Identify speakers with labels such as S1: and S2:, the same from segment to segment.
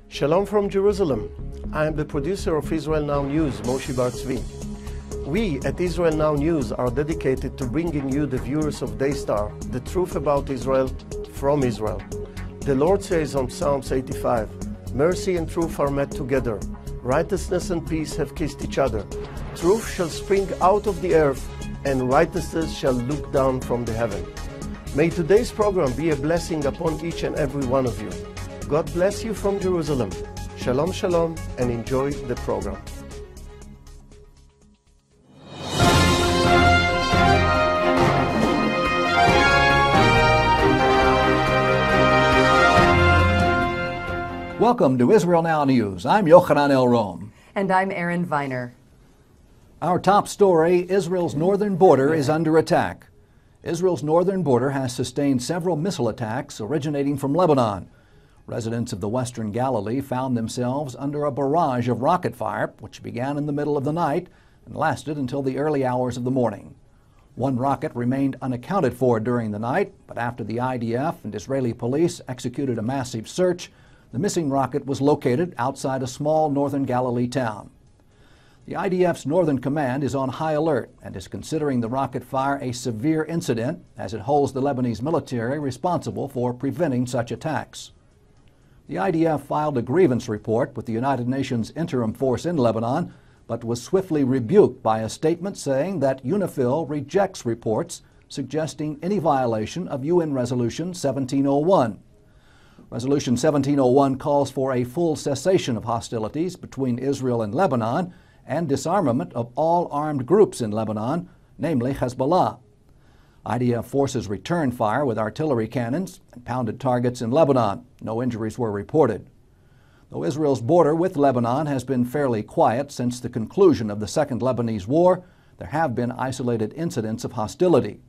S1: Shalom from Jerusalem. I am the producer of Israel Now News, Moshe Bar Tzvi. We at Israel Now News are dedicated to bringing you, the viewers of Daystar, the truth about Israel from Israel. The Lord says on Psalms 85, "Mercy and truth are met together. Righteousness and peace have kissed each other. Truth shall spring out of the earth, and righteousness shall look down from the heaven." May today's program be a blessing upon each and every one of you. God bless you from Jerusalem. Shalom, shalom, and enjoy the program.
S2: Welcome to Israel Now News. I'm Yochanan El-Rom.
S3: And I'm Erin Viner.
S2: Our top story, Israel's northern border is under attack. Israel's northern border has sustained several missile attacks originating from Lebanon. Residents of the western Galilee found themselves under a barrage of rocket fire, which began in the middle of the night and lasted until the early hours of the morning. One rocket remained unaccounted for during the night, but after the IDF and Israeli police executed a massive search, the missing rocket was located outside a small northern Galilee town. The IDF's Northern Command is on high alert and is considering the rocket fire a severe incident, as it holds the Lebanese military responsible for preventing such attacks. The IDF filed a grievance report with the United Nations Interim Force in Lebanon, but was swiftly rebuked by a statement saying that UNIFIL rejects reports suggesting any violation of UN Resolution 1701. Resolution 1701 calls for a full cessation of hostilities between Israel and Lebanon and disarmament of all armed groups in Lebanon, namely Hezbollah. IDF forces returned fire with artillery cannons and pounded targets in Lebanon. No injuries were reported. Though Israel's border with Lebanon has been fairly quiet since the conclusion of the Second Lebanese War, there have been isolated incidents of hostility.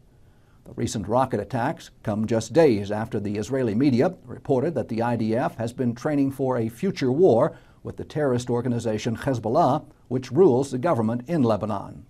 S2: The recent rocket attacks come just days after the Israeli media reported that the IDF has been training for a future war with the terrorist organization Hezbollah, which rules the government in Lebanon.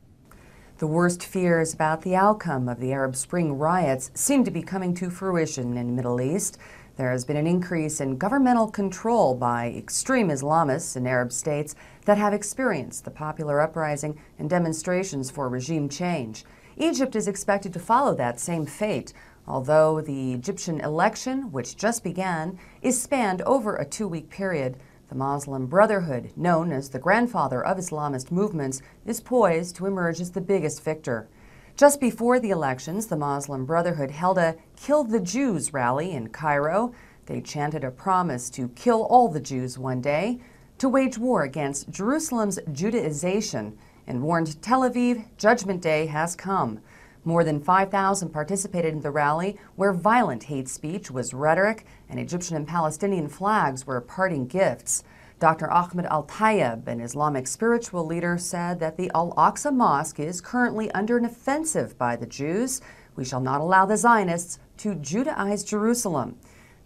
S3: The worst fears about the outcome of the Arab Spring riots seem to be coming to fruition in the Middle East. There has been an increase in governmental control by extreme Islamists in Arab states that have experienced the popular uprising and demonstrations for regime change. Egypt is expected to follow that same fate, although the Egyptian election, which just began, is spanned over a 2-week period. The Moslem Brotherhood, known as the grandfather of Islamist movements, is poised to emerge as the biggest victor. Just before the elections, the Moslem Brotherhood held a Kill the Jews rally in Cairo. They chanted a promise to kill all the Jews one day, to wage war against Jerusalem's Judaization, and warned Tel Aviv Judgment Day has come. More than 5,000 participated in the rally, where violent hate speech was rhetoric and Egyptian and Palestinian flags were parting gifts. Dr. Ahmed Al-Tayeb, an Islamic spiritual leader, said that the Al-Aqsa Mosque is currently under an offensive by the Jews. We shall not allow the Zionists to Judaize Jerusalem.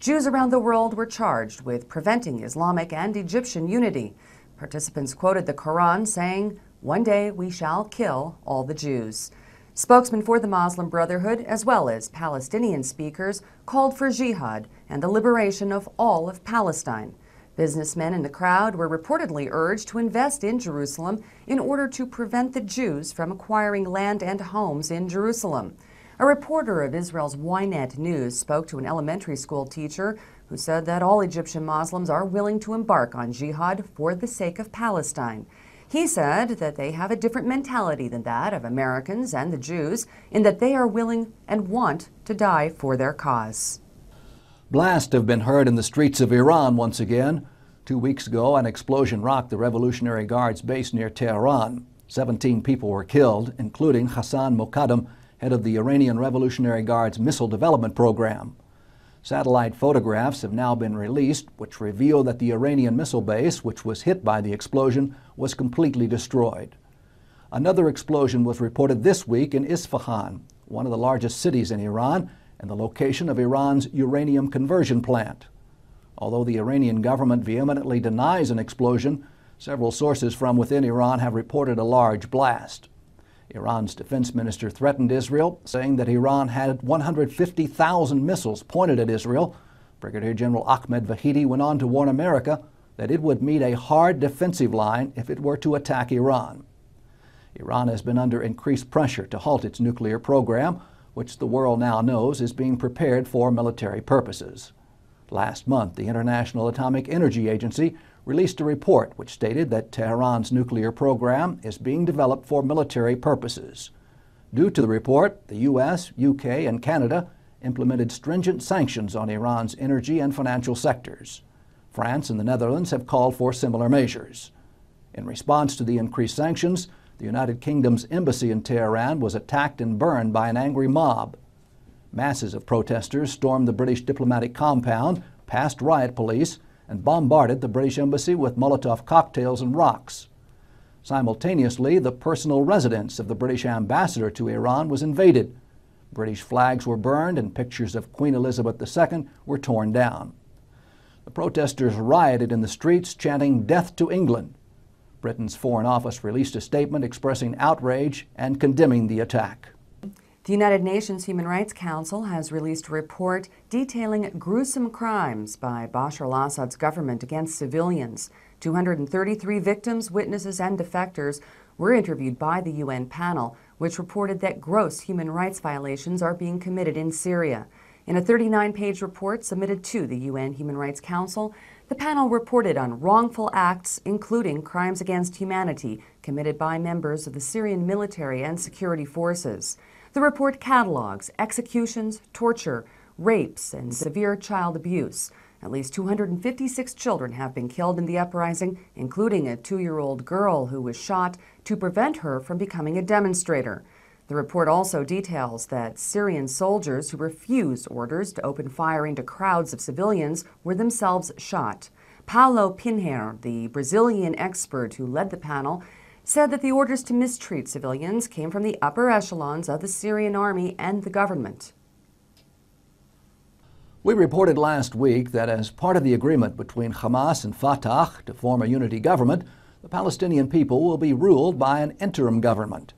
S3: Jews around the world were charged with preventing Islamic and Egyptian unity. Participants quoted the Quran saying, "One day we shall kill all the Jews." Spokesmen for the Moslem Brotherhood, as well as Palestinian speakers, called for jihad and the liberation of all of Palestine. Businessmen in the crowd were reportedly urged to invest in Jerusalem in order to prevent the Jews from acquiring land and homes in Jerusalem. A reporter of Israel's Ynet News spoke to an elementary school teacher who said that all Egyptian Muslims are willing to embark on jihad for the sake of Palestine. He said that they have a different mentality than that of Americans and the Jews, in that they are willing and want to die for their cause.
S2: Blasts have been heard in the streets of Iran once again. 2 weeks ago, an explosion rocked the Revolutionary Guard's base near Tehran. 17 people were killed, including Hassan Mokaddam, head of the Iranian Revolutionary Guard's missile development program. Satellite photographs have now been released, which reveal that the Iranian missile base, which was hit by the explosion, was completely destroyed. Another explosion was reported this week in Isfahan, one of the largest cities in Iran, and the location of Iran's uranium conversion plant. Although the Iranian government vehemently denies an explosion, several sources from within Iran have reported a large blast. Iran's defense minister threatened Israel, saying that Iran had 150,000 missiles pointed at Israel. Brigadier General Ahmed Vahidi went on to warn America that it would meet a hard defensive line if it were to attack Iran. Iran has been under increased pressure to halt its nuclear program, which the world now knows is being prepared for military purposes. Last month, the International Atomic Energy Agency released a report which stated that Tehran's nuclear program is being developed for military purposes. Due to the report, the U.S., U.K., and Canada implemented stringent sanctions on Iran's energy and financial sectors. France and the Netherlands have called for similar measures. In response to the increased sanctions, the United Kingdom's embassy in Tehran was attacked and burned by an angry mob. Masses of protesters stormed the British diplomatic compound, passed riot police, and bombarded the British embassy with Molotov cocktails and rocks. Simultaneously, the personal residence of the British ambassador to Iran was invaded. British flags were burned and pictures of Queen Elizabeth II were torn down. The protesters rioted in the streets, chanting "Death to England." Britain's Foreign Office released a statement expressing outrage and condemning the attack.
S3: The United Nations Human Rights Council has released a report detailing gruesome crimes by Bashar al-Assad's government against civilians. 233 victims, witnesses, and defectors were interviewed by the UN panel, which reported that gross human rights violations are being committed in Syria. In a 39-page report submitted to the UN Human Rights Council, the panel reported on wrongful acts, including crimes against humanity, committed by members of the Syrian military and security forces. The report catalogs executions, torture, rapes, and severe child abuse. At least 256 children have been killed in the uprising, including a 2-year-old girl who was shot to prevent her from becoming a demonstrator. The report also details that Syrian soldiers who refused orders to open fire into crowds of civilians were themselves shot. Paulo Pinheiro, the Brazilian expert who led the panel, said that the orders to mistreat civilians came from the upper echelons of the Syrian army and the government.
S2: We reported last week that as part of the agreement between Hamas and Fatah to form a unity government, the Palestinian people will be ruled by an interim government.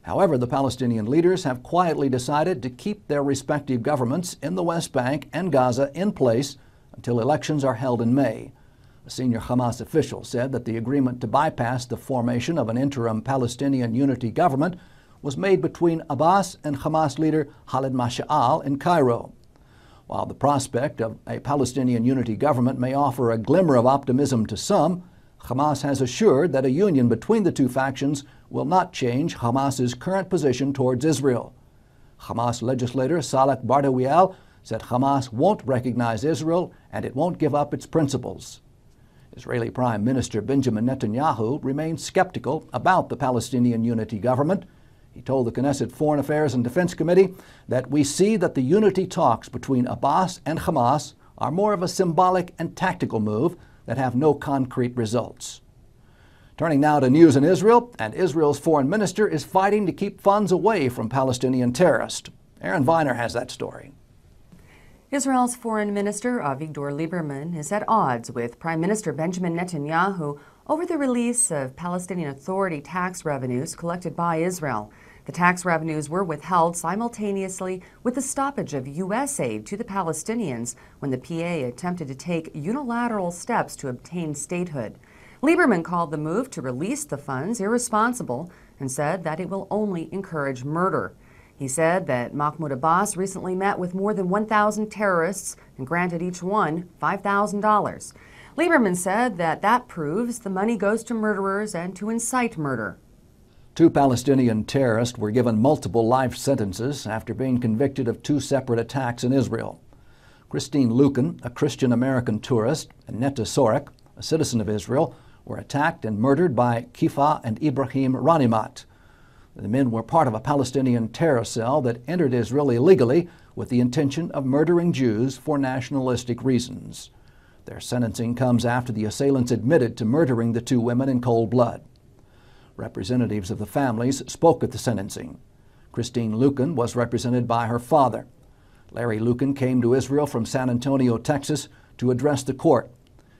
S2: However, the Palestinian leaders have quietly decided to keep their respective governments in the West Bank and Gaza in place until elections are held in May. A senior Hamas official said that the agreement to bypass the formation of an interim Palestinian unity government was made between Abbas and Hamas leader Khalid Mash'al in Cairo. While the prospect of a Palestinian unity government may offer a glimmer of optimism to some, Hamas has assured that a union between the two factions will not change Hamas's current position towards Israel. Hamas legislator Saleh Bardawiel said Hamas won't recognize Israel and it won't give up its principles. Israeli Prime Minister Benjamin Netanyahu remains skeptical about the Palestinian unity government. He told the Knesset Foreign Affairs and Defense Committee that we see that the unity talks between Abbas and Hamas are more of a symbolic and tactical move that have no concrete results. Turning now to news in Israel, and Israel's foreign minister is fighting to keep funds away from Palestinian terrorists. Aaron Viner has that story.
S3: Israel's Foreign Minister Avigdor Lieberman is at odds with Prime Minister Benjamin Netanyahu over the release of Palestinian Authority tax revenues collected by Israel. The tax revenues were withheld simultaneously with the stoppage of U.S. aid to the Palestinians when the PA attempted to take unilateral steps to obtain statehood. Lieberman called the move to release the funds irresponsible and said that it will only encourage murder. He said that Mahmoud Abbas recently met with more than 1,000 terrorists and granted each one $5,000. Lieberman said that that proves the money goes to murderers and to incite murder.
S2: 2 Palestinian terrorists were given multiple life sentences after being convicted of 2 separate attacks in Israel. Christine Lucan, a Christian American tourist, and Netta Sorek, a citizen of Israel, were attacked and murdered by Kifa and Ibrahim Ranimat. The men were part of a Palestinian terror cell that entered Israel illegally with the intention of murdering Jews for nationalistic reasons. Their sentencing comes after the assailants admitted to murdering the 2 women in cold blood. Representatives of the families spoke at the sentencing. Christine Lucan was represented by her father. Larry Lucan came to Israel from San Antonio, Texas, to address the court.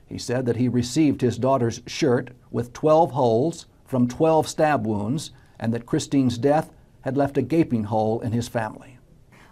S2: He said that he received his daughter's shirt with 12 holes from 12 stab wounds and that Christine's death had left a gaping hole in his family.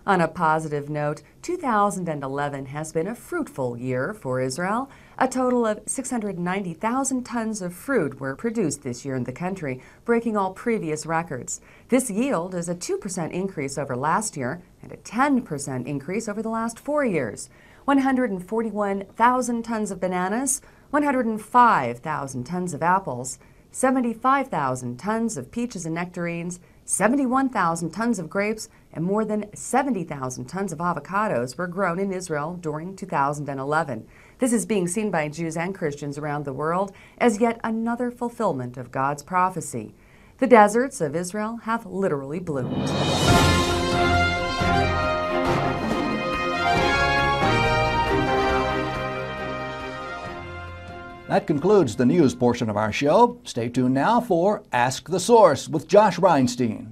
S3: On a positive note, 2011 has been a fruitful year for Israel. A total of 690,000 tons of fruit were produced this year in the country, breaking all previous records. This yield is a 2% increase over last year and a 10% increase over the last 4 years. 141,000 tons of bananas, 105,000 tons of apples, 75,000 tons of peaches and nectarines, 71,000 tons of grapes, and more than 70,000 tons of avocados were grown in Israel during 2011. This is being seen by Jews and Christians around the world as yet another fulfillment of God's prophecy. The deserts of Israel have literally bloomed.
S2: That concludes the news portion of our show. Stay tuned now for Ask the Source with Josh Reinstein.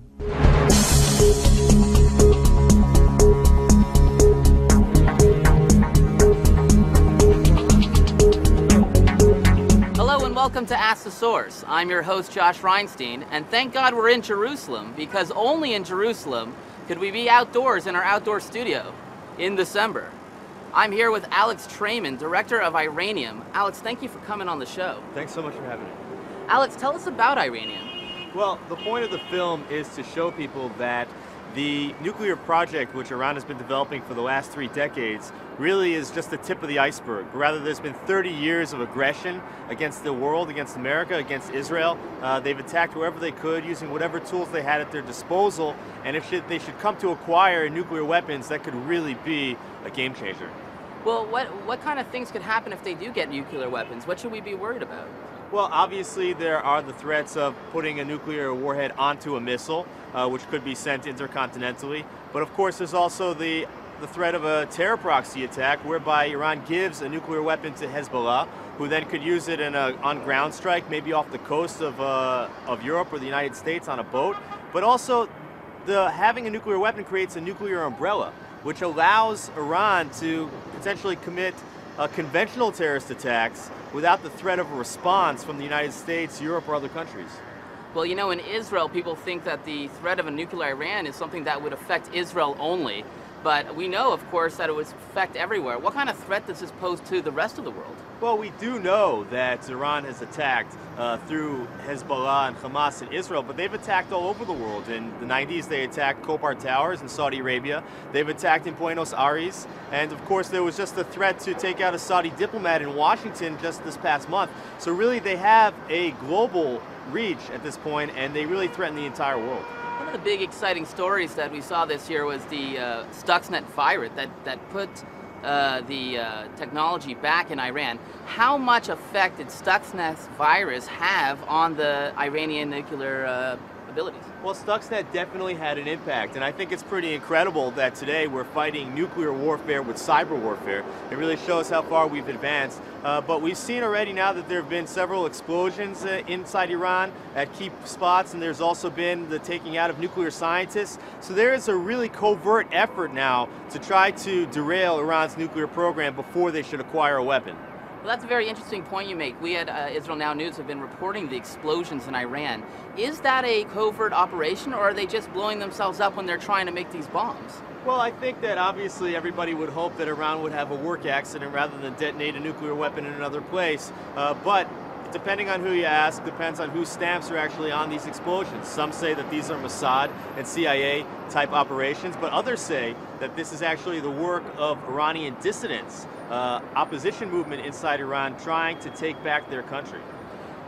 S4: Hello and welcome to Ask the Source. I'm your host Josh Reinstein, and thank God we're in Jerusalem, because only in Jerusalem could we be outdoors in our outdoor studio in December. I'm here with Alex Trayman, director of Iranium. Alex, thank you for coming on the show.
S5: Thanks so much for having me.
S4: Alex, tell us about Iranium.
S5: Well, the point of the film is to show people that the nuclear project, which Iran has been developing for the last 3 decades, really is just the tip of the iceberg. Rather, there's been 30 years of aggression against the world, against America, against Israel. They've attacked wherever they could, using whatever tools they had at their disposal. And if they should come to acquire nuclear weapons, that could really be a game changer.
S4: Well, what kind of things could happen if they do get nuclear weapons? What should we be worried about?
S5: Well, obviously there are the threats of putting a nuclear warhead onto a missile, which could be sent intercontinentally. But of course there's also the threat of a terror proxy attack, whereby Iran gives a nuclear weapon to Hezbollah, who then could use it in on ground strike, maybe off the coast of Europe or the United States on a boat. But also, having a nuclear weapon creates a nuclear umbrella, which allows Iran to potentially commit conventional terrorist attacks without the threat of a response from the United States, Europe, or other countries.
S4: Well, you know, in Israel, people think that the threat of a nuclear Iran is something that would affect Israel only. But we know, of course, that it would affect everywhere. What kind of threat does this pose to the rest of the world?
S5: Well, we do know that Iran has attacked through Hezbollah and Hamas in Israel, but they've attacked all over the world. In the 90s, they attacked Khobar Towers in Saudi Arabia. They've attacked in Buenos Aires. And of course, there was just the threat to take out a Saudi diplomat in Washington just this past month. So really, they have a global reach at this point, and they really threaten the entire world.
S4: One of the big exciting stories that we saw this year was the Stuxnet virus that put the technology back in Iran. How much effect did Stuxnet's virus have on the Iranian nuclear abilities?
S5: Well, Stuxnet definitely had an impact, and I think it's pretty incredible that today we're fighting nuclear warfare with cyber warfare. It really shows how far we've advanced. But we've seen already now that there have been several explosions inside Iran at key spots, and there's also been the taking out of nuclear scientists. So there is a really covert effort now to try to derail Iran's nuclear program before they should acquire a weapon.
S4: Well, that's a very interesting point you make. We at Israel Now News have been reporting the explosions in Iran. Is that a covert operation, or are they just blowing themselves up when they're trying to make these bombs?
S5: Well, I think that obviously everybody would hope that Iran would have a work accident rather than detonate a nuclear weapon in another place. But depending on who you ask, depends on whose stamps are actually on these explosions. Some say that these are Mossad and CIA type operations, but others say that this is actually the work of Iranian dissidents, opposition movement inside Iran trying to take back their country.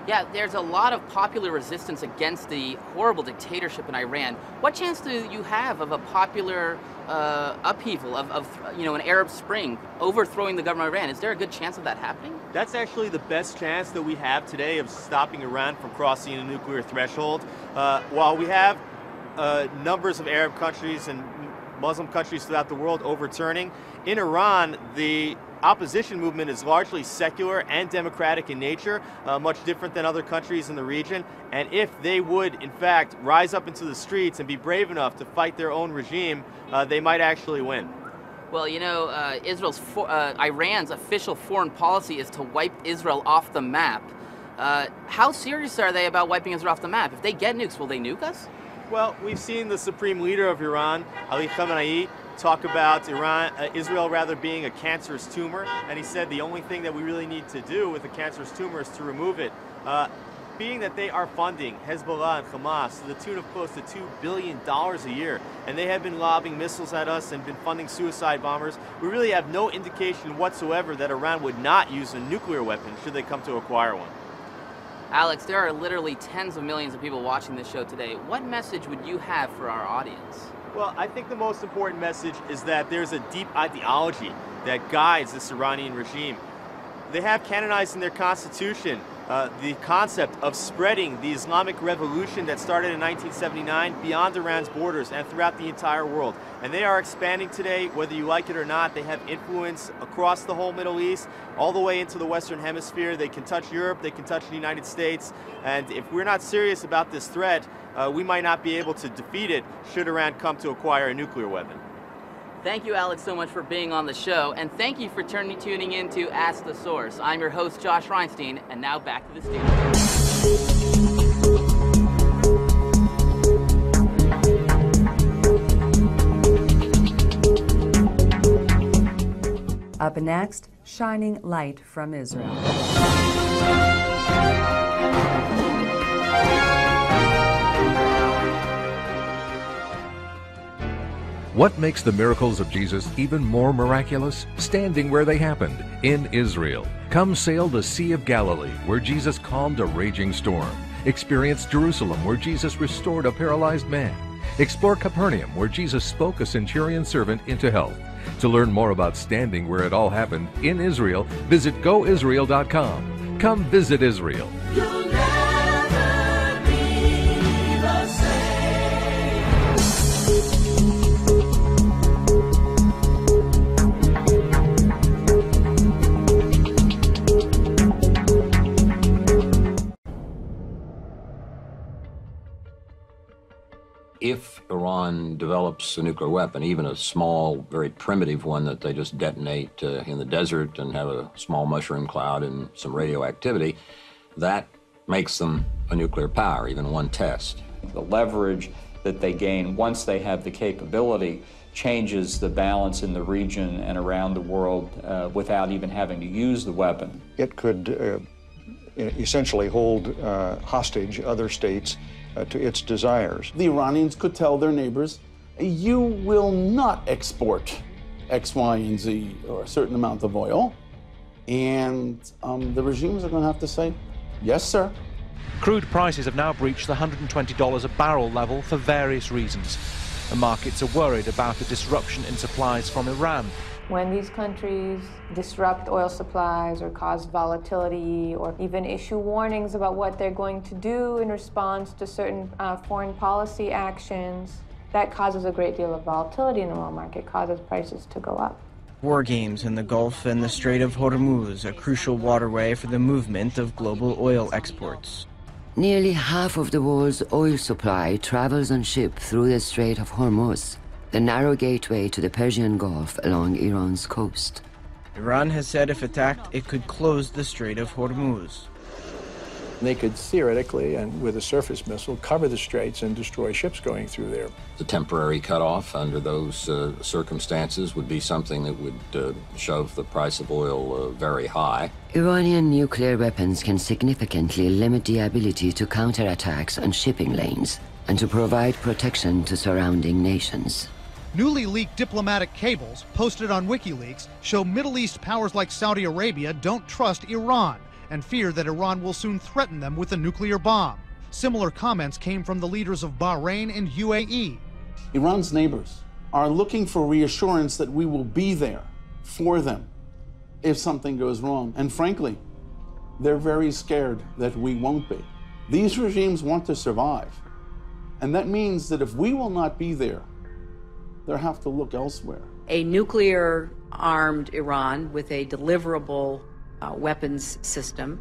S4: Yeah, there's a lot of popular resistance against the horrible dictatorship in Iran. What chance do you have of a popular upheaval of an Arab Spring overthrowing the government of Iran? Is there a good chance of that happening?
S5: That's actually the best chance that we have today of stopping Iran from crossing a nuclear threshold. While we have numbers of Arab countries and Muslim countries throughout the world overturning, in Iran, the opposition movement is largely secular and democratic in nature, much different than other countries in the region. And if they would, in fact, rise up into the streets and be brave enough to fight their own regime, they might actually win.
S4: Well, you know, Iran's official foreign policy is to wipe Israel off the map. How serious are they about wiping Israel off the map? If they get nukes, will they nuke us?
S5: Well, we've seen the supreme leader of Iran, Ali Khamenei, talk about Israel rather being a cancerous tumor, and he said the only thing that we really need to do with a cancerous tumor is to remove it. Being that they are funding Hezbollah and Hamas to the tune of close to $2 billion a year, and they have been lobbing missiles at us and been funding suicide bombers, we really have no indication whatsoever that Iran would not use a nuclear weapon should they come to acquire one.
S4: Alex, there are literally tens of millions of people watching this show today. What message would you have for our audience?
S5: Well, I think the most important message is that there's a deep ideology that guides this Iranian regime. They have canonized in their constitution the concept of spreading the Islamic revolution that started in 1979 beyond Iran's borders and throughout the entire world. And they are expanding today, whether you like it or not. They have influence across the whole Middle East, all the way into the Western Hemisphere. They can touch Europe, they can touch the United States. And if we're not serious about this threat, we might not be able to defeat it should Iran come to acquire a nuclear weapon.
S4: Thank you, Alex, so much for being on the show, and thank you for tuning in to Ask the Source. I'm your host, Josh Reinstein, and now back to the studio.
S3: Up next, shining light from Israel.
S6: What makes the miracles of Jesus even more miraculous? Standing where they happened, in Israel. Come sail the Sea of Galilee, where Jesus calmed a raging storm. Experience Jerusalem, where Jesus restored a paralyzed man. Explore Capernaum, where Jesus spoke a centurion servant into health. To learn more about standing where it all happened, in Israel, visit goisrael.com. Come visit Israel.
S7: You'll never be the same.
S8: If Iran develops a nuclear weapon, even a small, very primitive one that they just detonate in the desert and have a small mushroom cloud and some radioactivity, that makes them a nuclear power, even one test.
S9: The leverage that they gain once they have the capability changes the balance in the region and around the world without even having to use the weapon.
S10: It could essentially hold hostage other states to its desires.
S11: The Iranians could tell their neighbors, you will not export X, Y, and Z, or a certain amount of oil. And the regimes are going to have to say, yes, sir.
S12: Crude prices have now breached the $120 a barrel level for various reasons. The markets are worried about a disruption in supplies from Iran.
S13: When these countries disrupt oil supplies or cause volatility or even issue warnings about what they're going to do in response to certain foreign policy actions, that causes a great deal of volatility in the oil market, causes prices to go up.
S14: War games in the Gulf and the Strait of Hormuz, a crucial waterway for the movement of global oil exports.
S15: Nearly half of the world's oil supply travels on ship through the Strait of Hormuz, the narrow gateway to the Persian Gulf along Iran's coast.
S14: Iran has said if attacked, it could close the Strait of Hormuz.
S16: They could theoretically, and with a surface missile, cover the straits and destroy ships going through there.
S8: The temporary cutoff under those circumstances would be something that would shove the price of oil very high.
S15: Iranian nuclear weapons can significantly limit the ability to counterattacks on shipping lanes and to provide protection to surrounding nations.
S17: Newly leaked diplomatic cables posted on WikiLeaks show Middle East powers like Saudi Arabia don't trust Iran and fear that Iran will soon threaten them with a nuclear bomb. Similar comments came from the leaders of Bahrain and UAE.
S11: Iran's neighbors are looking for reassurance that we will be there for them if something goes wrong. And frankly, they're very scared that we won't be. These regimes want to survive. And that means that if we will not be there, they'll have to look elsewhere.
S18: A nuclear-armed Iran with a deliverable weapons system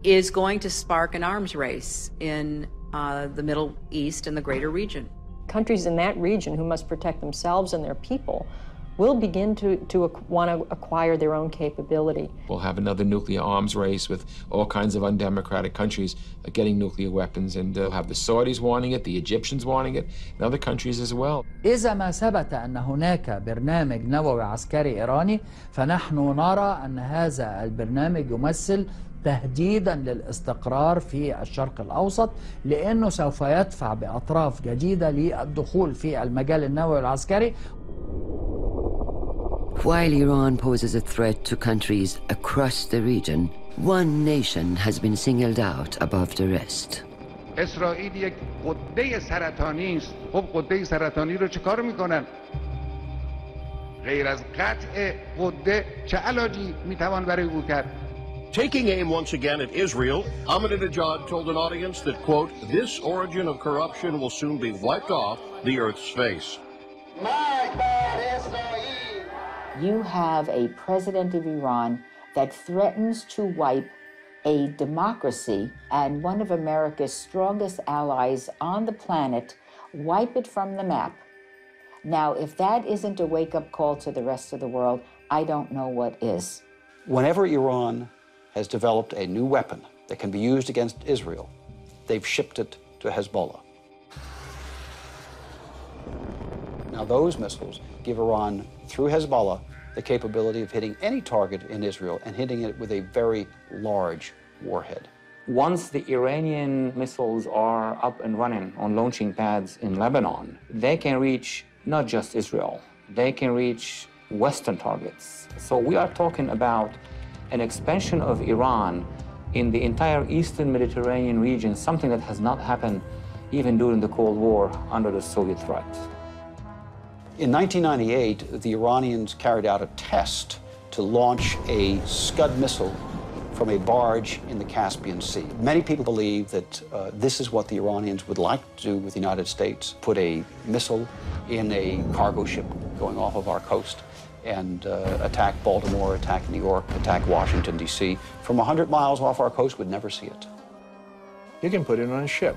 S18: is going to spark an arms race in the Middle East and the greater region.
S13: Countries in that region who must protect themselves and their people
S19: will begin to want to acquire their own capability.
S20: We'll have another nuclear arms race with all kinds of undemocratic countries getting nuclear weapons, and we'll have the Saudis wanting it, the Egyptians wanting it, and other countries as well.
S21: إذا ما ثبت أن هناك برنامج نووي عسكري إيراني فنحن نرى أن هذا البرنامج يمثل تهديدا للاستقرار في الشرق الأوسط، لأنه سوف يدفع بأطراف جديدة للدخول في المجال النووي العسكري.
S15: While Iran poses a threat to countries across the region, one nation has been singled out above the rest.
S22: اسرائیل یک قده سرطانی است. خب قده سرطانی رو چیکار میکنن؟ غیر از قطع قده چه علاجی میتوان برای او کرد؟
S23: Taking aim once again at Israel, Ahmadinejad told an audience that, quote, this origin of corruption will soon be wiped off the earth's face.
S24: You have a president of Iran that threatens to wipe a democracy and one of America's strongest allies on the planet, wipe it from the map. Now, if that isn't a wake-up call to the rest of the world, I don't know what is.
S25: Whenever Iran has developed a new weapon that can be used against Israel, they've shipped it to Hezbollah. Now, those missiles give Iran, through Hezbollah, the capability of hitting any target in Israel and hitting it with a very large warhead.
S9: Once the Iranian missiles are up and running on launching pads in Lebanon, they can reach not just Israel, they can reach Western targets. So we are talking about an expansion of Iran in the entire Eastern Mediterranean region, something that has not happened even during the Cold War under the Soviet threat.
S25: In 1998, the Iranians carried out a test to launch a Scud missile from a barge in the Caspian Sea. Many people believe that this is what the Iranians would like to do with the United States, put a missile in a cargo ship going off of our coast and attack Baltimore, attack New York, attack Washington, D.C. From 100 miles off our coast, we'd never see it.
S16: You can put it on a ship,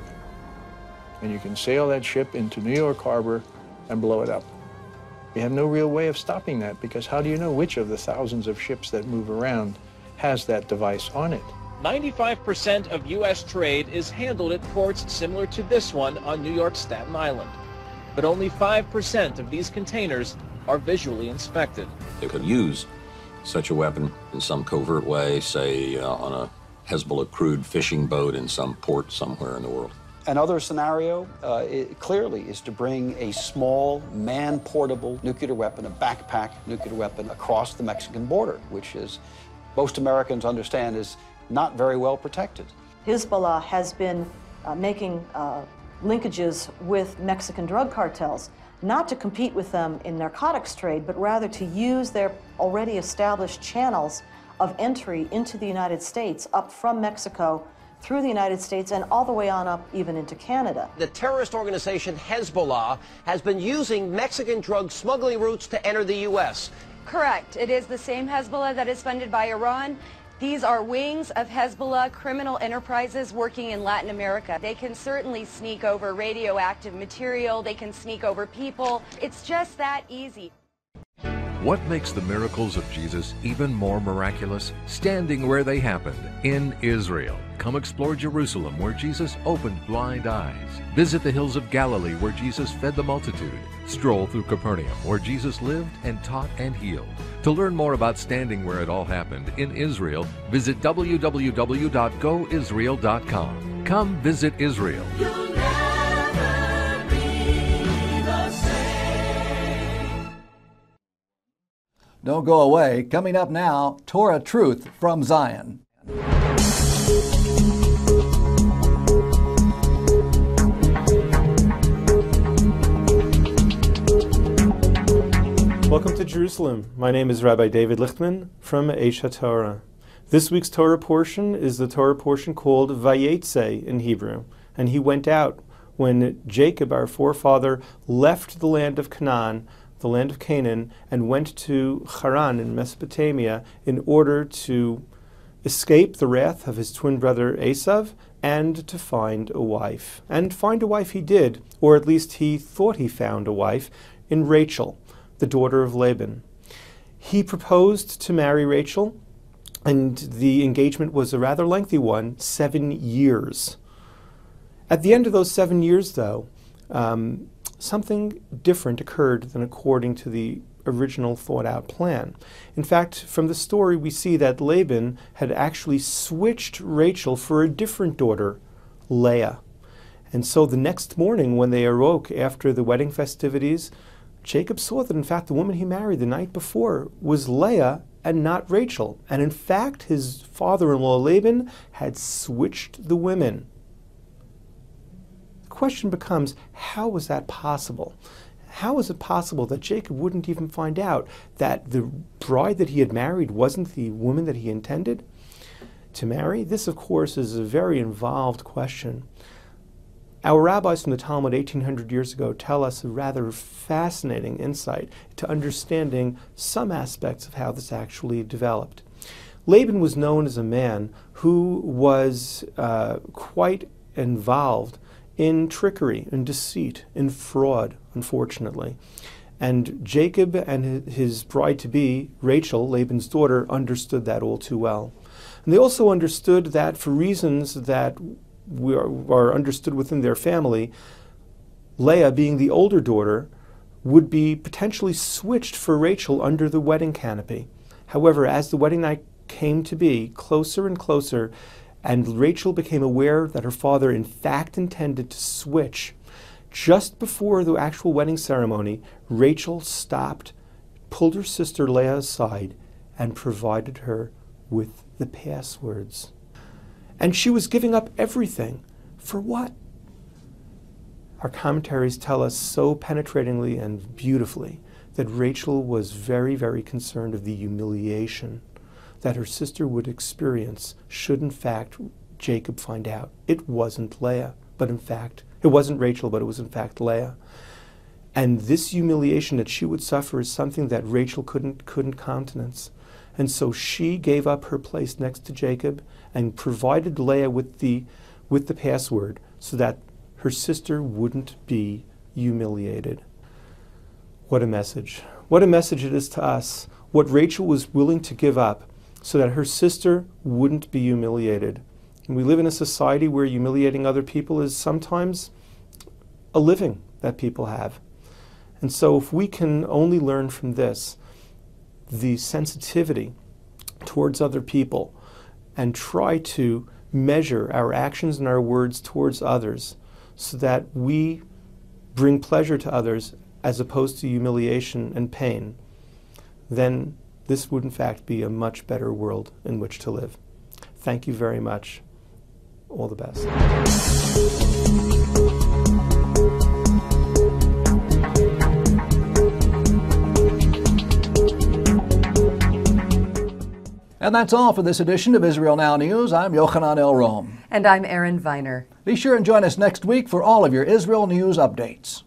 S16: and you can sail that ship into New York Harbor and blow it up. You have no real way of stopping that, because how do you know which of the thousands of ships that move around has that device on it?
S12: 95% of U.S. trade is handled at ports similar to this one on New York's Staten Island. But only 5% of these containers are visually inspected.
S8: They could use such a weapon in some covert way, say on a Hezbollah crewed fishing boat in some port somewhere in the world.
S25: Another scenario, clearly, is to bring a small, man-portable nuclear weapon, a backpack nuclear weapon, across the Mexican border, which is, most Americans understand, is not very well protected.
S26: Hezbollah has been making linkages with Mexican drug cartels, not to compete with them in narcotics trade, but rather to use their already established channels of entry into the United States, up from Mexico, through the United States, and all the way on up even into Canada.
S27: The terrorist organization Hezbollah has been using Mexican drug smuggling routes to enter the U.S.
S28: Correct. It is the same Hezbollah that is funded by Iran. These are wings of Hezbollah criminal enterprises working in Latin America. They can certainly sneak over radioactive material. They can sneak over people. It's just that easy.
S6: What makes the miracles of Jesus even more miraculous? Standing where they happened, in Israel. Come explore Jerusalem, where Jesus opened blind eyes. Visit the hills of Galilee, where Jesus fed the multitude. Stroll through Capernaum, where Jesus lived and taught and healed. To learn more about standing where it all happened in Israel, visit www.goisrael.com. Come visit Israel.
S7: You'll never be the same.
S2: Don't go away. Coming up now, Torah Truth from Zion.
S29: Welcome to Jerusalem. My name is Rabbi David Lichtman from Eish HaTorah. This week's Torah portion is the Torah portion called Vayetze in Hebrew, and he went out when Jacob, our forefather, left the land of Canaan, the land of Canaan, and went to Haran in Mesopotamia in order to escape the wrath of his twin brother Esav and to find a wife. And find a wife he did, or at least he thought he found a wife, in Rachel. the daughter of Laban. He proposed to marry Rachel, and the engagement was a rather lengthy one, 7 years. At the end of those 7 years, though, something different occurred than according to the original thought-out plan. In fact, from the story, we see that Laban had actually switched Rachel for a different daughter, Leah. And so the next morning, when they awoke after the wedding festivities, Jacob saw that, in fact, the woman he married the night before was Leah and not Rachel. And in fact, his father-in-law Laban had switched the women. The question becomes, how was that possible? How is it possible that Jacob wouldn't even find out that the bride that he had married wasn't the woman that he intended to marry? This, of course, is a very involved question. Our rabbis from the Talmud 1800 years ago tell us a rather fascinating insight to understanding some aspects of how this actually developed. Laban was known as a man who was quite involved in trickery, in deceit, in fraud, unfortunately. And Jacob and his bride-to-be, Rachel, Laban's daughter, understood that all too well. And they also understood that for reasons that are understood within their family, Leah, being the older daughter, would be potentially switched for Rachel under the wedding canopy. However, as the wedding night came to be closer and closer, and Rachel became aware that her father in fact intended to switch, just before the actual wedding ceremony, Rachel stopped, pulled her sister Leah aside, and provided her with the passwords. And she was giving up everything. For what? Our commentaries tell us so penetratingly and beautifully that Rachel was very, very concerned of the humiliation that her sister would experience should in fact Jacob find out. It wasn't Leah, but in fact, it wasn't Rachel, but it was in fact Leah. And this humiliation that she would suffer is something that Rachel couldn't countenance. And so she gave up her place next to Jacob and provided Leah with the password so that her sister wouldn't be humiliated. What a message. What a message it is to us. What Rachel was willing to give up so that her sister wouldn't be humiliated. And we live in a society where humiliating other people is sometimes a living that people have. And so if we can only learn from this, the sensitivity towards other people, and try to measure our actions and our words towards others so that we bring pleasure to others as opposed to humiliation and pain, then this would in fact be a much better world in which to live. Thank you very much. All the best.
S2: And that's all for this edition of Israel Now News. I'm Yochanan El Rom.
S1: And I'm Erin Viner.
S2: Be sure and join us next week for all of your Israel News updates.